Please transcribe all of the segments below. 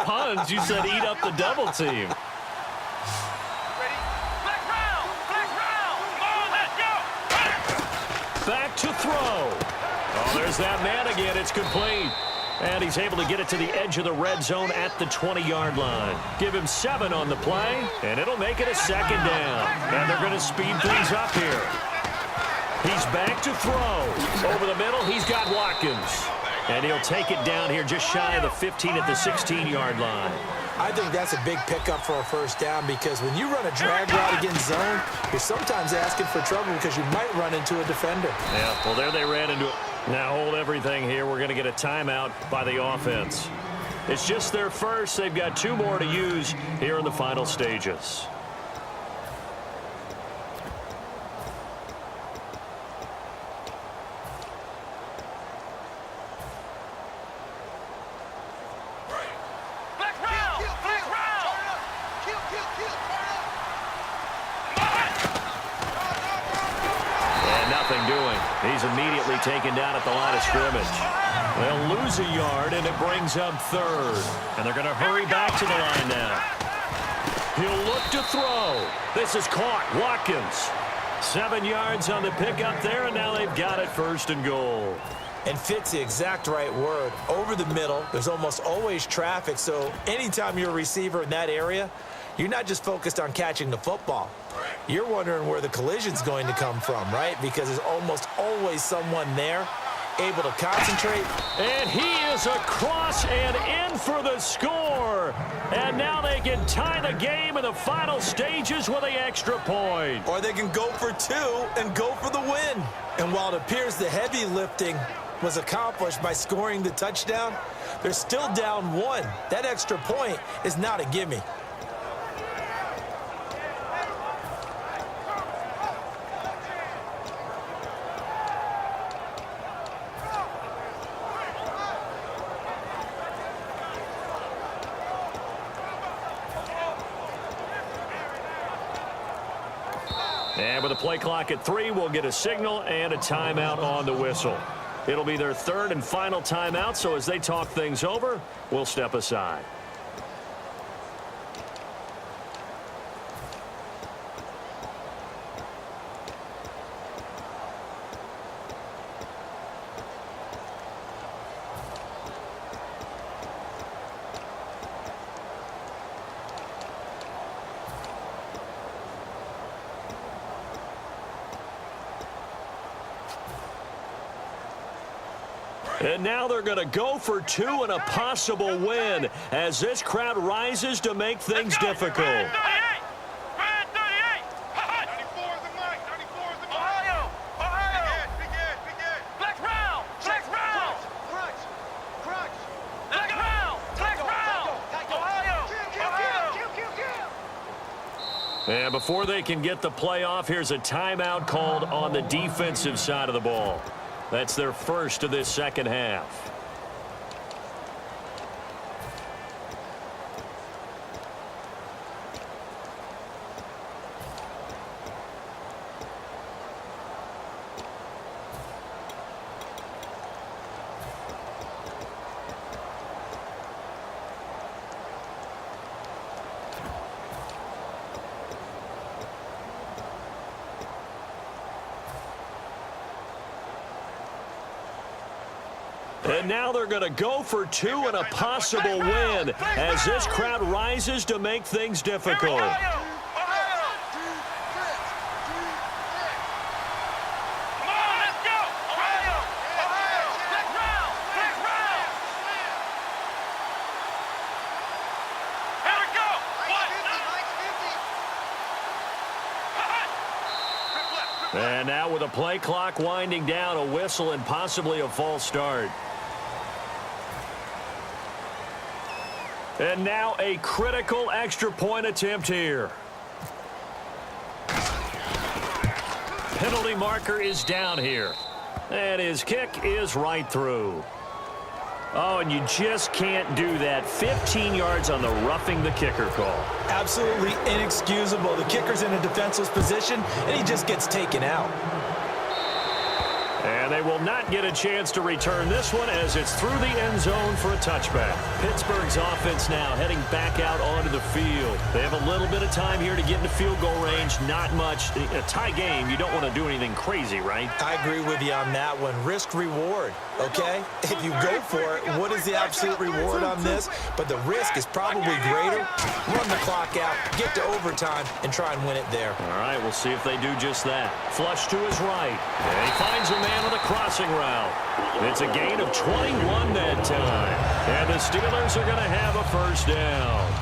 Hans, you said eat up the double team. Back to throw. Oh, there's that man again. It's complete. And he's able to get it to the edge of the red zone at the 20-yard line. Give him 7 on the play, and it'll make it a second down. And they're going to speed things up here. He's back to throw. Over the middle, he's got Watkins. And he'll take it down here just shy of the 15 at the 16-yard line. I think that's a big pickup for a first down because when you run a drag route against zone, you're sometimes asking for trouble because you might run into a defender. Yeah, well, there they ran into it. Now hold everything here. We're going to get a timeout by the offense. It's just their first. They've got 2 more to use here in the final stages. He's immediately taken down at the line of scrimmage. They'll lose a yard, and it brings up 3rd. And they're going to hurry back to the line now. He'll look to throw. This is caught. Watkins. 7 yards on the pickup there, and now they've got it 1st and goal. And fit's the exact right word. Over the middle, there's almost always traffic, so anytime you're a receiver in that area, you're not just focused on catching the football. You're wondering where the collision's going to come from, right? Because there's almost always someone there able to concentrate. And he is across and in for the score. And now they can tie the game in the final stages with the extra point. Or they can go for 2 and go for the win. And while it appears the heavy lifting was accomplished by scoring the touchdown, they're still down 1. That extra point is not a gimme. And with the play clock at 3, we'll get a signal and a timeout on the whistle. It'll be their 3rd and final timeout, so as they talk things over, we'll step aside. And now they're going to go for 2 and a possible win as this crowd rises to make things difficult. And before they can get the play off, here's a timeout called on the defensive side of the ball. That's their first of this second half. And now they're going to go for 2 and a possible win as this crowd rises to make things difficult. And now with a play clock winding down, a whistle and possibly a false start. And now a critical extra point attempt here. Penalty marker is down here. And his kick is right through. Oh, and you just can't do that. 15 yards on the roughing the kicker call. Absolutely inexcusable. The kicker's in a defenseless position, and he just gets taken out. And And they will not get a chance to return this one as it's through the end zone for a touchback. Pittsburgh's offense now heading back out onto the field. They have a little bit of time here to get into field goal range. Not much. A tie game, you don't want to do anything crazy, right? I agree with you on that one. Risk reward, okay? If you go for it, what is the absolute reward on this? But the risk is probably greater. Run the clock out, get to overtime, and try and win it there. All right, we'll see if they do just that. Flush to his right. And he finds a man on the crossing route. It's a gain of 21 that time. And the Steelers are going to have a first down.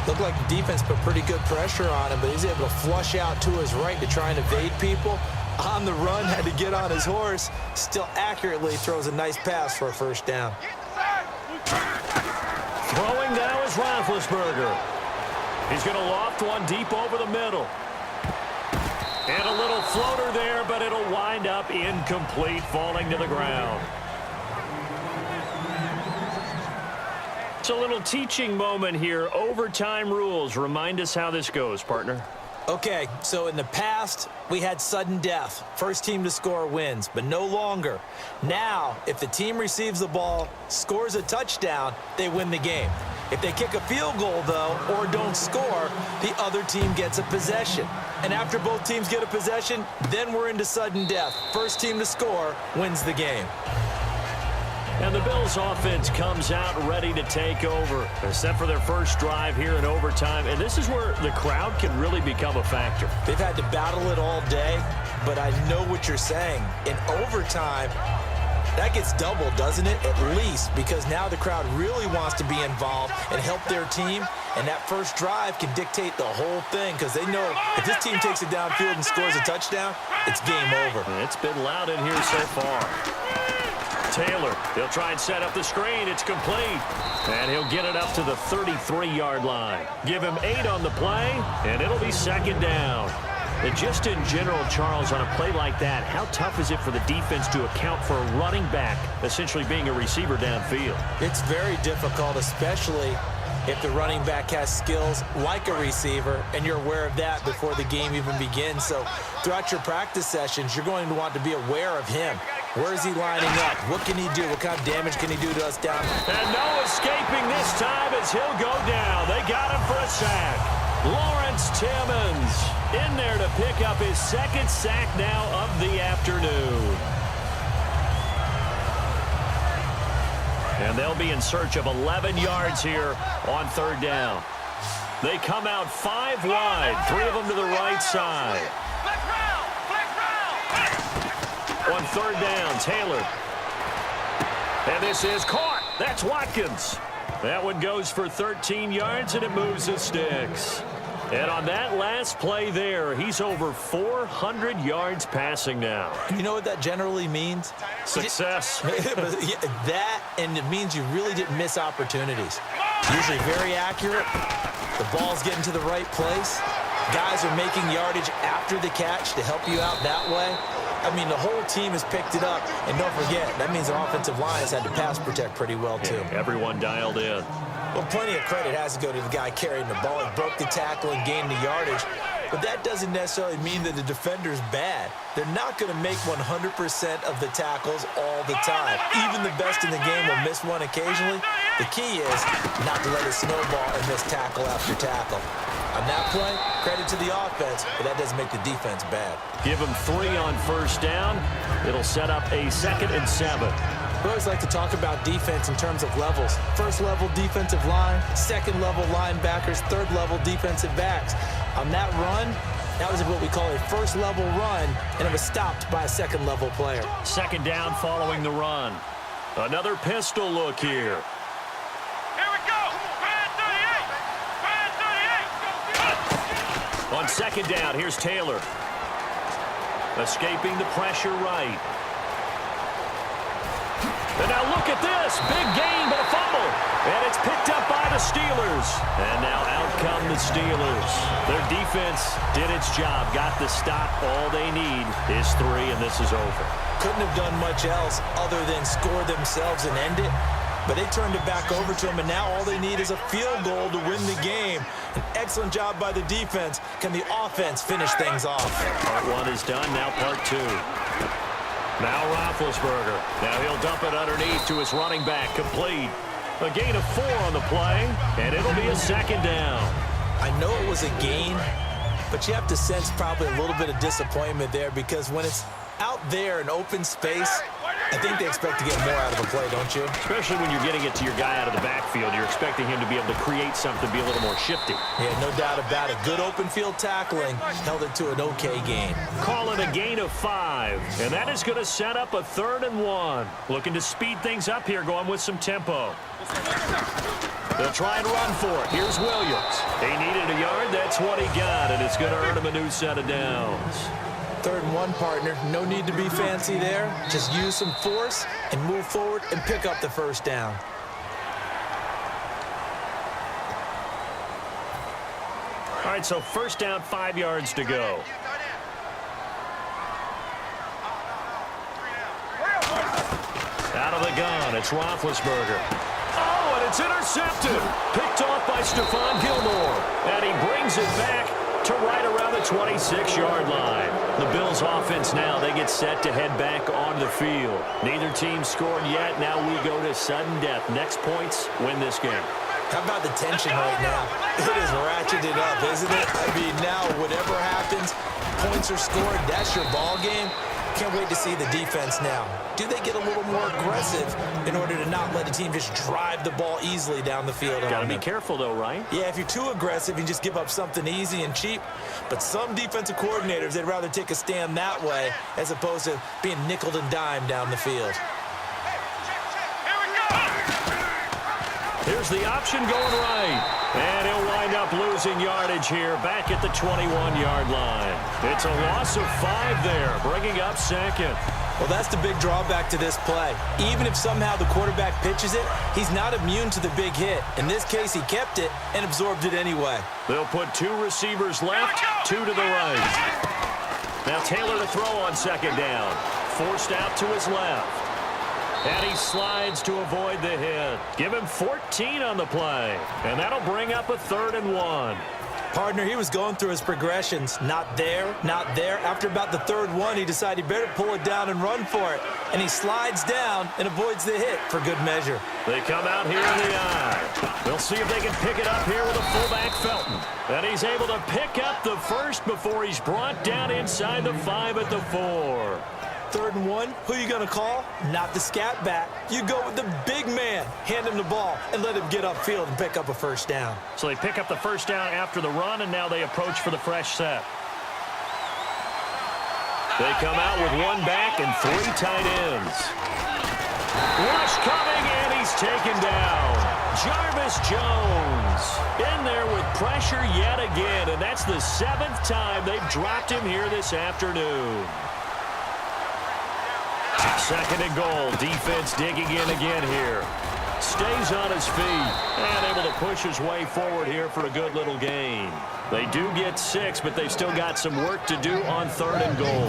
Looked like the defense put pretty good pressure on him, but he's able to flush out to his right to try and evade people. On the run, had to get on his horse. Still accurately throws a nice pass for a first down. Throwing now is Roethlisberger. He's going to loft one deep over the middle. And a little floater there, but it'll wind up incomplete, falling to the ground. It's a little teaching moment here. Overtime rules. Remind us how this goes, partner. Okay, so in the past, we had sudden death. First team to score wins, but no longer. Now, if the team receives the ball, scores a touchdown, they win the game. If they kick a field goal, though, or don't score, the other team gets a possession. And after both teams get a possession, then we're into sudden death. First team to score wins the game. And the Bills offense comes out ready to take over. They're set for their first drive here in overtime. And this is where the crowd can really become a factor. They've had to battle it all day, but I know what you're saying. In overtime, that gets doubled, doesn't it? At least, because now the crowd really wants to be involved and help their team. And that first drive can dictate the whole thing because they know if this team takes it downfield and scores a touchdown, it's game over. It's been loud in here so far. Taylor, he'll try and set up the screen. It's complete. And he'll get it up to the 33-yard line. Give him 8 on the play, and it'll be second down. And just in general, Charles, on a play like that, how tough is it for the defense to account for a running back essentially being a receiver downfield? It's very difficult, especially if the running back has skills like a receiver, and you're aware of that before the game even begins. So throughout your practice sessions, you're going to want to be aware of him. Where is he lining up? What can he do? What kind of damage can he do to us down? And no escaping this time as he'll go down. They got him for a sack. Lawrence Timmons in there to pick up his second sack now of the afternoon. And they'll be in search of 11 yards here on third down. They come out 5 wide, 3 of them to the right side. On third down, Taylor. And this is caught. That's Watkins. That one goes for 13 yards, and it moves the sticks. And on that last play there, he's over 400 yards passing now. You know what that generally means? Success. That, and it means you really didn't miss opportunities. Usually very accurate. The ball's getting to the right place. Guys are making yardage after the catch to help you out that way. I mean, the whole team has picked it up. And don't forget, that means our offensive line has had to pass protect pretty well, too. Yeah, everyone dialed in. Well, plenty of credit has to go to the guy carrying the ball. He broke the tackle and gained the yardage. But that doesn't necessarily mean that the defender's bad. They're not going to make 100% of the tackles all the time. Even the best in the game will miss one occasionally. The key is not to let it snowball and miss tackle after tackle. On that play, credit to the offense, but that doesn't make the defense bad. Give them 3 on first down. It'll set up a 2nd and 7. We always like to talk about defense in terms of levels. First level defensive line, second level linebackers, third level defensive backs. On that run, that was what we call a first level run, and it was stopped by a second level player. Second down following the run. Another pistol look here. On second down, here's Taylor. Escaping the pressure right. And now look at this. Big gain, but a fumble. And it's picked up by the Steelers. And now out come the Steelers. Their defense did its job. Got the stop. All they need is 3, and this is over. Couldn't have done much else other than score themselves and end it. But they turned it back over to them, and now all they need is a field goal to win the game. An excellent job by the defense. Can the offense finish things off? Part 1 is done. Now part 2. Now Roethlisberger. Now he'll dump it underneath to his running back. Complete. A gain of 4 on the play, and it'll be a second down. I know it was a gain, but you have to sense probably a little bit of disappointment there because when it's out there in open space, I think they expect to get more out of a play, don't you? Especially when you're getting it to your guy out of the backfield. You're expecting him to be able to create something, be a little more shifty. Yeah, no doubt about it. Good open field tackling held it to an okay gain. Call it a gain of 5, and that is going to set up a 3rd and 1. Looking to speed things up here, going with some tempo. They'll try and run for it. Here's Williams. He needed a yard. That's what he got, and it's going to earn him a new set of downs. 3rd and 1, partner. No need to be fancy there. Just use some force and move forward and pick up the first down. All right, so first down, 5 yards to go. Out of the gun, it's Roethlisberger. Oh, and it's intercepted. Picked off by Stephon Gilmore. And he brings it back to right around the 26-yard line. The Bills' offense now, they get set to head back on the field. Neither team scored yet. Now we go to sudden death. Next points win this game. How about the tension right now? It is ratcheted up, isn't it? I mean, now whatever happens, points are scored, that's your ball game. Can't wait to see the defense now. Do they get a little more aggressive in order to not let the team just drive the ball easily down the field? Got to be careful, though, right? Yeah, if you're too aggressive, you just give up something easy and cheap. But some defensive coordinators, they'd rather take a stand that way as opposed to being nickeled and dimed down the field. Here's the option going right. And he'll wind up losing yardage here back at the 21-yard line. It's a loss of 5 there, bringing up 2nd. Well, that's the big drawback to this play. Even if somehow the quarterback pitches it, he's not immune to the big hit. In this case, he kept it and absorbed it anyway. They'll put 2 receivers left, 2 to the right. Now Taylor to throw on 2nd down. Forced out to his left. And he slides to avoid the hit. Give him 14 on the play. And that'll bring up a 3rd and 1. Partner, he was going through his progressions. Not there, not there. After about the 3rd one, he decided he better pull it down and run for it. And he slides down and avoids the hit for good measure. They come out here in the eye. They'll see if they can pick it up here with a fullback Felton. And he's able to pick up the first before he's brought down inside the 5 at the 4. 3rd and 1, who are you going to call? Not the scat back. You go with the big man. Hand him the ball and let him get upfield and pick up a first down. So they pick up the first down after the run, and now they approach for the fresh set. They come out with 1 back and 3 tight ends. Rush coming, and he's taken down. Jarvis Jones in there with pressure yet again, and that's the 7th time they've dropped him here this afternoon. 2nd and goal. Defense digging in again here. Stays on his feet and able to push his way forward here for a good little gain. They do get 6, but they've still got some work to do on 3rd and goal.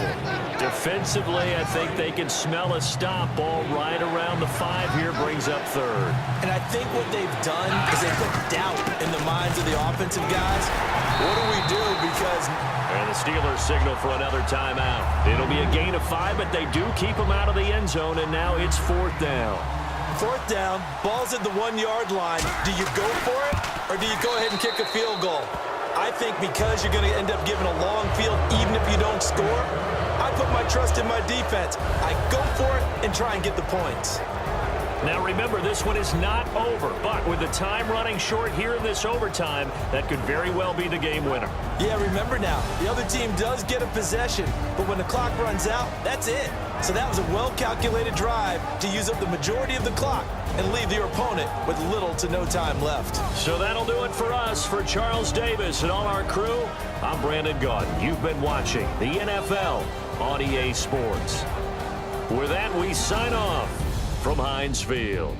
Defensively, I think they can smell a stop. Ball right around the 5 here brings up 3rd. And I think what they've done is they put doubt in the minds of the offensive guys. What do we do? Because... And the Steelers signal for another timeout. It'll be a gain of 5, but they do keep him out of the end zone, and now it's 4th down. 4th down, ball's at the 1-yard line. Do you go for it, or do you go ahead and kick a field goal? I think because you're going to end up giving a long field, even if you don't score, I put my trust in my defense. I go for it and try and get the points. Now remember, this one is not over, but with the time running short here in this overtime, that could very well be the game winner. Yeah, remember now, the other team does get a possession, but when the clock runs out, that's it. So that was a well-calculated drive to use up the majority of the clock and leave your opponent with little to no time left. So that'll do it for us. For Charles Davis and all our crew, I'm Brandon Gaudin. You've been watching the NFL on EA Sports. With that, we sign off from Heinz Field.